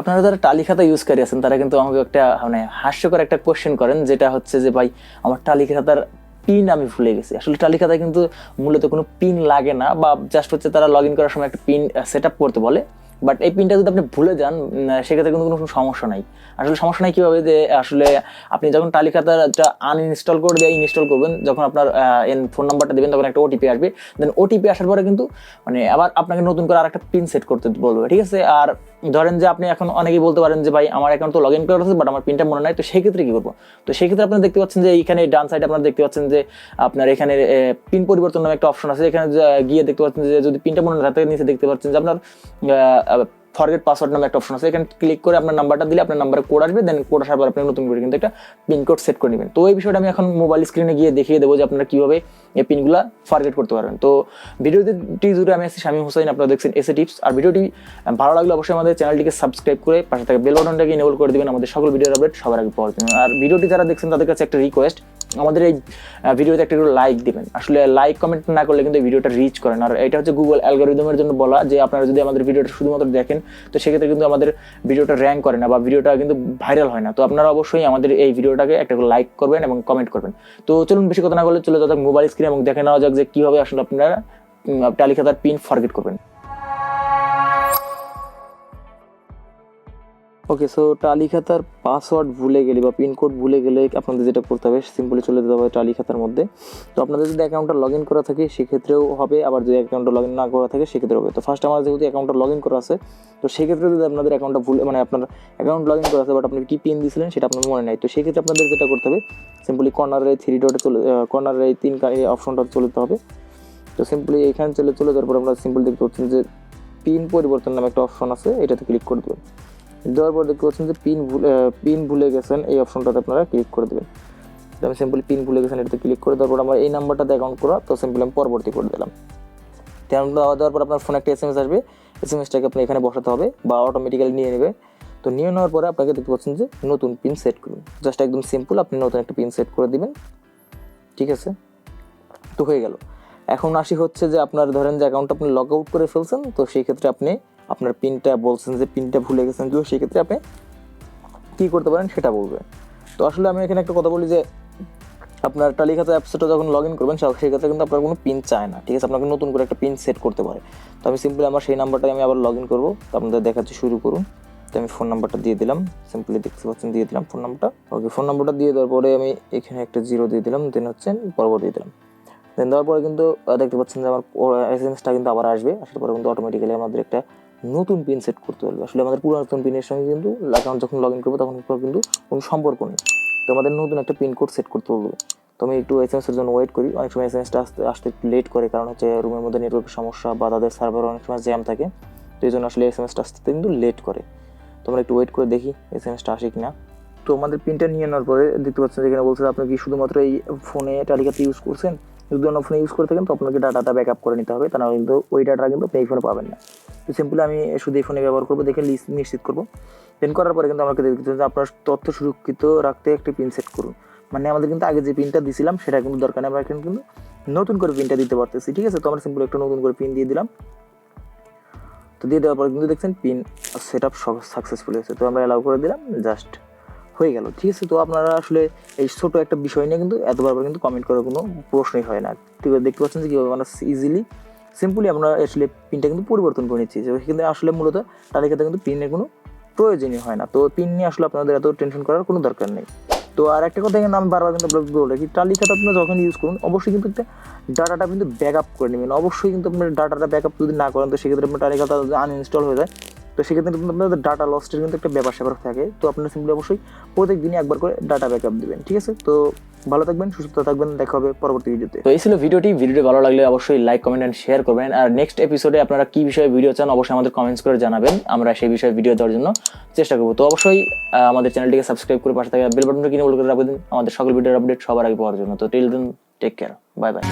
আপনারা যারা টালি খাতা ইউজকারী আছেন তারা কিন্তু আমাকে একটা মানে হাস্যকর একটা কোশ্চেন করেন, যেটা হচ্ছে যে ভাই আমার টালি খাতার পিন আমি ভুলে গেছি। আসলে টালি খাতায় কিন্তু মূলত কোনো পিন লাগে না, বা জাস্ট হচ্ছে তারা লগ ইন করার সময় একটা পিন সেট আপ করতে বলে। বাট এই পিনটা যদি আপনি ভুলে যান সেক্ষেত্রে কিন্তু কোনো সমস্যা নাই। আসলে সমস্যা নাই কীভাবে, যে আসলে আপনি যখন টালি খাতাটা আনইনস্টল করে দিয়ে ইনস্টল করবেন, যখন আপনার ফোন নাম্বারটা দেবেন তখন একটা ওটিপি আসবে। দেন ওটিপি আসার পরে কিন্তু মানে আবার আপনাকে নতুন করে আর একটা পিন সেট করতে বলবে, ঠিক আছে। আর ধরেন যে আপনি এখন অনেকেই বলতে পারেন যে ভাই আমার অ্যাকাউন্ট তো লগ ইন করা আছে বাট আমার পিনটা মনে নাই, তো সেক্ষেত্রে কি করবো? তো সেক্ষেত্রে আপনারা দেখতে পাচ্ছেন যে এইখানে ডান সাইডে আপনারা দেখতে পাচ্ছেন যে আপনার এখানে পিন পরিবর্তন নামে একটা অপশন আছে। এখানে গিয়ে দেখতে পাচ্ছেন যে যদি পিনটা মনে না থাকে, নিচে দেখতে পাচ্ছেন যে আপনার ফরগেট পাসওয়ার্ড নামে একটা অপশন আছে। এখানে ক্লিক করে আপনার নাম্বারটা দিলে আপনার নাম্বারে কোড আসবে, দেন কোড আসার পর আপনি নতুন করে কিন্তু একটা পিন কোড সেট করে নেবেন। তো এই বিষয়টা আমি এখন মোবাইল স্ক্রিনে গিয়ে দেখিয়ে দেবো যে আপনারা কীভাবে এই পিনগুলো ফরগেট করতে পারবেন। তো ভিডিওটি জুড়ে আমি আছি শামীম হোসেন, আপনারা দেখছেন এসএ টিপস। আর ভিডিওটি ভালো লাগলে অবশ্যই আমাদের চ্যানেলটিকে সাবস্ক্রাইব করে পাশে থাকা বেল বাটনটাকে এনেবল করে দেবেন আমাদের সকল ভিডিওর আপডেট সবার আগে পাওয়ার জন্য। আর ভিডিওটি যারা দেখছেন তাদের কাছে একটা রিকোয়েস্ট, আমাদের এই ভিডিওতে একটা লাইক দিবেন। আসলে লাইক কমেন্ট না করলে কিন্তু এই ভিডিওটা রিচ করেন। আর এটা হচ্ছে গুগল অ্যালগরিদমের জন্য বলা, যে আপনারা যদি আমাদের ভিডিওটা শুধুমাত্র দেখেন তো সেক্ষেত্রে কিন্তু আমাদের ভিডিওটা র্যাঙ্ক করে না বা ভিডিওটা কিন্তু ভাইরাল হয় না। তো আপনারা অবশ্যই আমাদের এই ভিডিওটাকে একটা লাইক করবেন এবং কমেন্ট করবেন। তো চলুন বেশি কথা না বলে চলে যাওয়া যাক মোবাইল স্ক্রিনে এবং দেখে নেওয়া যাক যে কীভাবে আসলে আপনারা টালি খাতার পিন ফরগেট করবেন। ওকে, সো টালি খাতার পাসওয়ার্ড ভুলে গেলে বা পিনকোড ভুলে গেলে আপনাদের যেটা করতে হবে, সিম্পলি চলে যেতে হবে টালি খাতার মধ্যে। তো আপনাদের যদি অ্যাকাউন্টটা লগ ইন করা থাকে সেক্ষেত্রেও হবে, আবার যদি অ্যাকাউন্টটা লগ ইন না করা থাকে সেক্ষেত্রেও হবে। তো ফার্স্ট আমার যেহেতু অ্যাকাউন্টটা লগ ইন করা আছে, তো সেক্ষেত্রে যদি আপনাদের অ্যাকাউন্টটা ভুলে মানে আপনার অ্যাকাউন্ট লগ ইন করা আছে বাট আপনি কি পিন দিয়েছিলেন সেটা আপনার মনে নাই, তো সেক্ষেত্রে আপনাদের যেটা করতে হবে, সিম্পলি কর্নারের এই থ্রি ডটে কর্নারের এই তিন অপশনটা চলে যেতে হবে। তো সিম্পলি এখানে চলে যাওয়ার পর আমরা সিম্পলি দেখতে পাচ্ছেন যে পিন পরিবর্তন নামে একটা অপশন আছে, এটাতে ক্লিক করে দেবেন। দেওয়ার পর দেখতে পাচ্ছেন যে পিন ভুলে গেছেন, এই অপশনটাতে আপনারা ক্লিক করে দেবেন। আমি সিম্পলি পিন ভুলে গেছেন এটাতে ক্লিক করে দেওয়ার পর আমার এই নাম্বারটাতে অ্যাকাউন্ট করা, তো সিম্পলি আমি পরবর্তী করে দিলাম। দেওয়ার পর আপনার ফোনে একটা এসএমএস আসবে, এসএমএসটাকে আপনি এখানে বসাতে হবে বা অটোমেটিক্যালি নিয়ে নেবে। তো নিয়ে নেওয়ার পরে আপনাকে দেখতে পাচ্ছেন যে নতুন পিন সেট করুন, জাস্ট একদম সিম্পল আপনি নতুন একটা পিন সেট করে দিবেন, ঠিক আছে। তো হয়ে গেল। এখন আসি হচ্ছে যে আপনার ধরেন যে অ্যাকাউন্টটা আপনি লগ আউট করে ফেলছেন, তো সেই ক্ষেত্রে আপনি আপনার পিনটা বলছেন যে পিনটা ভুলে গেছেন, তো সেই ক্ষেত্রে আপনি কী করতে পারেন সেটা বলবেন। তো আসলে আমি এখানে একটা কথা বলি যে আপনার টালি খাতা অ্যাপসটা যখন লগ ইন করবেন সেক্ষেত্রে কিন্তু আপনার কোনো পিন চায় না, ঠিক আছে। আপনাকে নতুন করে একটা পিন সেট করতে পারে। তো আমি সিম্পলি আমার সেই নাম্বারটাই আমি আবার লগ ইন করবো, তো আপনাদের দেখাচ্ছি, শুরু করুন। তো আমি ফোন নাম্বারটা দিয়ে দিলাম, সিম্পলি দেখতে পাচ্ছেন দিয়ে দিলাম ফোন নাম্বারটা। ওকে, ফোন নাম্বারটা দিয়ে দেওয়ার পরে আমি এখানে একটা 0 দিয়ে দিলাম, দেন হচ্ছে পরবর্তী দিলাম। দেন দেওয়ার পরে কিন্তু দেখতে পাচ্ছেন যে আমার এসএমএসটা কিন্তু আবার আসবে, আসার পরে কিন্তু অটোমেটিক্যালি আমাদের একটা নতুন পিন সেট করতে হবে। আসলে আমাদের পুরাতন পিনের সঙ্গে কিন্তু অ্যাকাউন্ট যখন লগ ইন করবো তখন কিন্তু কোনো সম্পর্ক নেই, তো আমাদের নতুন একটা পিন কোড সেট করতে হবে। তো আমি একটু এসএমএসের জন্য ওয়েট করি, অনেক সময় এসএমএসটা আসতে একটু লেট করে, কারণ হচ্ছে রুমের মধ্যে নেটওয়ার্কের সমস্যা বা তাদের সার্ভার অনেক সময় জ্যাম থাকে, তো এই জন্য আসলে এসএমএসটা আসতে কিন্তু লেট করে। তো আমরা একটু ওয়েট করে দেখি এসএমএসটা আসে কিনা। তো আমাদের পিনটা নিয়ে নেওয়ার পরে দেখতে পাচ্ছেন যেখানে বলছে আপনি কি শুধুমাত্র এই ফোনে টালি খাতা ইউজ করছেন, যদি অন্য ফোনে ইউজ করে থাকেন তো আপনাকে ডাটাটা ব্যাকআপ করে নিতে হবে, তা না কিন্তু ওই ডাটাটা কিন্তু আপনি এই ফোনে পাবেন না। তো সিম্পলি আমি শুধু এই ফোনে ব্যবহার করবো, দেখে নিশ্চিত করবো। দেন করার পরে কিন্তু আমাকে দেখতে যে আপনার তথ্য সুরক্ষিত রাখতে একটি পিন সেট করুন। মানে আমাদের কিন্তু আগে যে পিনটা দিছিলাম সেটা কিন্তু দরকার নেই, আমরা কিন্তু নতুন করে পিনটা দিতে পারতেছি, ঠিক আছে। তো আমরা সিম্পলি একটা নতুন করে পিন দিয়ে দিলাম। তো দিয়ে দেওয়ার পরে কিন্তু দেখছেন পিন সেট আপ সাকসেসফুল হয়েছে। তো আমরা অ্যালাউ করে দিলাম, জাস্ট হয়ে গেল, ঠিক আছে। তো আপনারা আসলে এই ছোট একটা বিষয় নিয়ে কিন্তু এতবার কিন্তু কমেন্ট করার কোনো প্রশ্নই হয় না। ঠিক আছে, দেখতে পাচ্ছেন যে কীভাবে আমরা ইজিলি সিম্পলি আমরা আসলে পিনটা কিন্তু পরিবর্তন করে নিচ্ছি, কিন্তু আসলে মূলত টালি খাতায় কিন্তু পিনের কোনো প্রয়োজনই হয় না। তো পিন নিয়ে আসলে আপনাদের এত টেনশন করার কোনো দরকার নেই। তো আর একটা কথা কিন্তু আমি বারবার কিন্তু বলে রাখি, টালি খাতা আপনারা যখন ইউজ করুন অবশ্যই কিন্তু একটা ডাটাটা কিন্তু ব্যাকআপ করে নেবেন। অবশ্যই কিন্তু আপনার ডাটাটা ব্যাকআপ যদি না করেন তো সেক্ষেত্রে আপনার টালি খাতা যদি আনইনস্টল হয়ে যায় তো সেক্ষেত্রে কিন্তু আপনাদের ডাটা লস্টের কিন্তু একটা ব্যাপার স্যাপার থাকে। তো আপনারা সিম্পলি অবশ্যই প্রত্যেক দিনই একবার করে ডাটা ব্যাকআপ দেবেন, ঠিক আছে। তো ভালো থাকবেন, সুস্থ থাকবেন, দেখা হবে পরবর্তী ভিডিওতে। তো এই ছিল ভিডিওটি ভালো লাগলে অবশ্যই লাইক কমেন্ট এন্ড শেয়ার করবেন। আর নেক্সট এপিসোডে আপনারা কি বিষয়ে ভিডিও চান অবশ্যই আমাদের কমেন্টস করে জানাবেন, আমরা সেই বিষয়ে ভিডিও দেওয়ার জন্য চেষ্টা করবো। তো অবশ্যই আমাদের চ্যানেলটিকে সাবস্ক্রাইব করে পাশে থাকা বেল বাটনটা কিনে বলে করে রাখবেন আমাদের সকল ভিডিওর আপডেট সবার আগে পাওয়ার জন্য। তো till then take care, bye by.